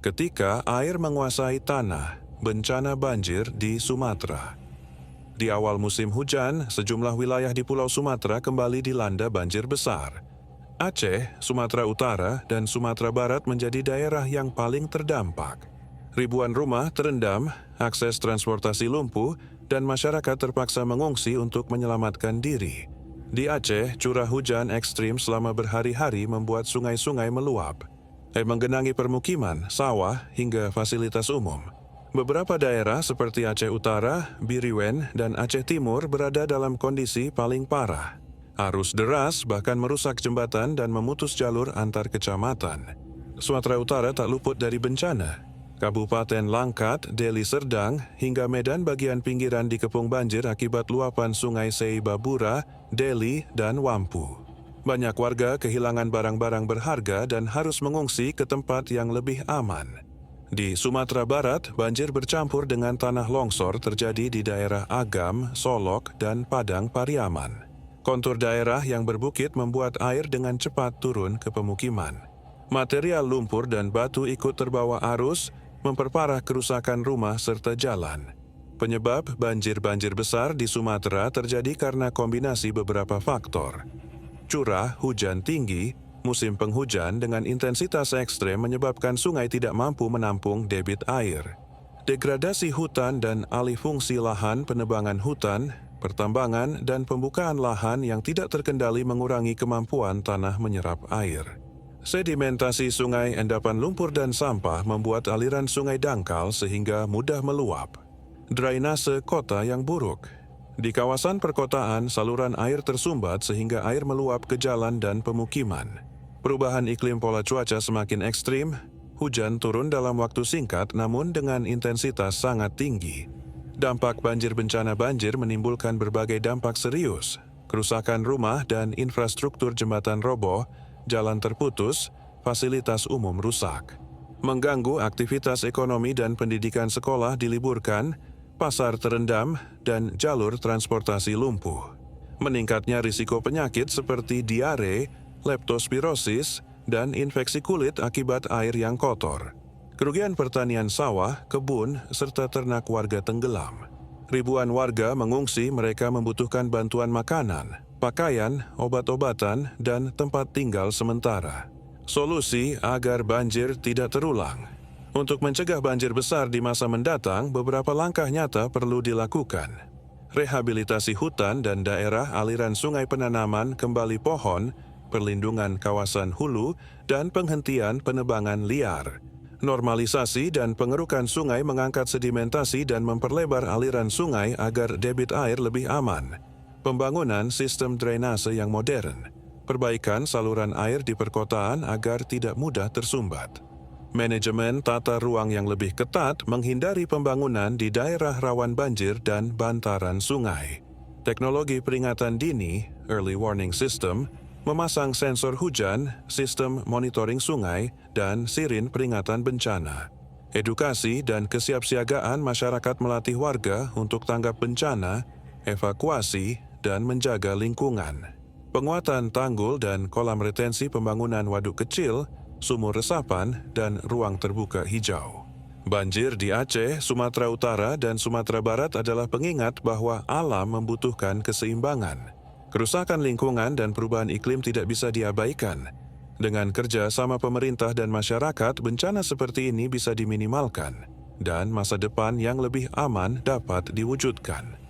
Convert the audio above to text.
Ketika air menguasai tanah, bencana banjir di Sumatera. Di awal musim hujan, sejumlah wilayah di Pulau Sumatera kembali dilanda banjir besar. Aceh, Sumatera Utara, dan Sumatera Barat menjadi daerah yang paling terdampak. Ribuan rumah terendam, akses transportasi lumpuh, dan masyarakat terpaksa mengungsi untuk menyelamatkan diri. Di Aceh, curah hujan ekstrim selama berhari-hari membuat sungai-sungai meluap, menggenangi permukiman, sawah, hingga fasilitas umum. Beberapa daerah seperti Aceh Utara, Biriwen, dan Aceh Timur berada dalam kondisi paling parah. Arus deras bahkan merusak jembatan dan memutus jalur antar kecamatan. Sumatera Utara tak luput dari bencana. Kabupaten Langkat, Deli Serdang, hingga Medan bagian pinggiran dikepung banjir akibat luapan sungai Sei Babura, Deli, dan Wampu. Banyak warga kehilangan barang-barang berharga dan harus mengungsi ke tempat yang lebih aman. Di Sumatera Barat, banjir bercampur dengan tanah longsor terjadi di daerah Agam, Solok, dan Padang Pariaman. Kontur daerah yang berbukit membuat air dengan cepat turun ke pemukiman. Material lumpur dan batu ikut terbawa arus, memperparah kerusakan rumah serta jalan. Penyebab banjir-banjir besar di Sumatera terjadi karena kombinasi beberapa faktor. Curah hujan tinggi, musim penghujan dengan intensitas ekstrem menyebabkan sungai tidak mampu menampung debit air. Degradasi hutan dan alih fungsi lahan, penebangan hutan, pertambangan, dan pembukaan lahan yang tidak terkendali mengurangi kemampuan tanah menyerap air. Sedimentasi sungai, endapan lumpur dan sampah membuat aliran sungai dangkal sehingga mudah meluap. Drainase kota yang buruk. Di kawasan perkotaan, saluran air tersumbat sehingga air meluap ke jalan dan pemukiman. Perubahan iklim pola cuaca semakin ekstrim, hujan turun dalam waktu singkat namun dengan intensitas sangat tinggi. Dampak banjir bencana banjir menimbulkan berbagai dampak serius, kerusakan rumah dan infrastruktur jembatan roboh, jalan terputus, fasilitas umum rusak. Mengganggu aktivitas ekonomi dan pendidikan sekolah diliburkan, pasar terendam, dan jalur transportasi lumpuh. Meningkatnya risiko penyakit seperti diare, leptospirosis, dan infeksi kulit akibat air yang kotor. Kerugian pertanian sawah, kebun, serta ternak warga tenggelam. Ribuan warga mengungsi, mereka membutuhkan bantuan makanan, pakaian, obat-obatan, dan tempat tinggal sementara. Solusi agar banjir tidak terulang. Untuk mencegah banjir besar di masa mendatang, beberapa langkah nyata perlu dilakukan. Rehabilitasi hutan dan daerah aliran sungai, penanaman kembali pohon, perlindungan kawasan hulu, dan penghentian penebangan liar. Normalisasi dan pengerukan sungai mengangkat sedimentasi dan memperlebar aliran sungai agar debit air lebih aman. Pembangunan sistem drainase yang modern. Perbaikan saluran air di perkotaan agar tidak mudah tersumbat. Manajemen tata ruang yang lebih ketat menghindari pembangunan di daerah rawan banjir dan bantaran sungai. Teknologi peringatan dini, early warning system, memasang sensor hujan, sistem monitoring sungai, dan sirin peringatan bencana. Edukasi dan kesiapsiagaan masyarakat melatih warga untuk tanggap bencana, evakuasi, dan menjaga lingkungan. Penguatan tanggul dan kolam retensi, pembangunan waduk kecil, sumur resapan, dan ruang terbuka hijau. Banjir di Aceh, Sumatera Utara, dan Sumatera Barat adalah pengingat bahwa alam membutuhkan keseimbangan. Kerusakan lingkungan dan perubahan iklim tidak bisa diabaikan. Dengan kerja sama pemerintah dan masyarakat, bencana seperti ini bisa diminimalkan, dan masa depan yang lebih aman dapat diwujudkan.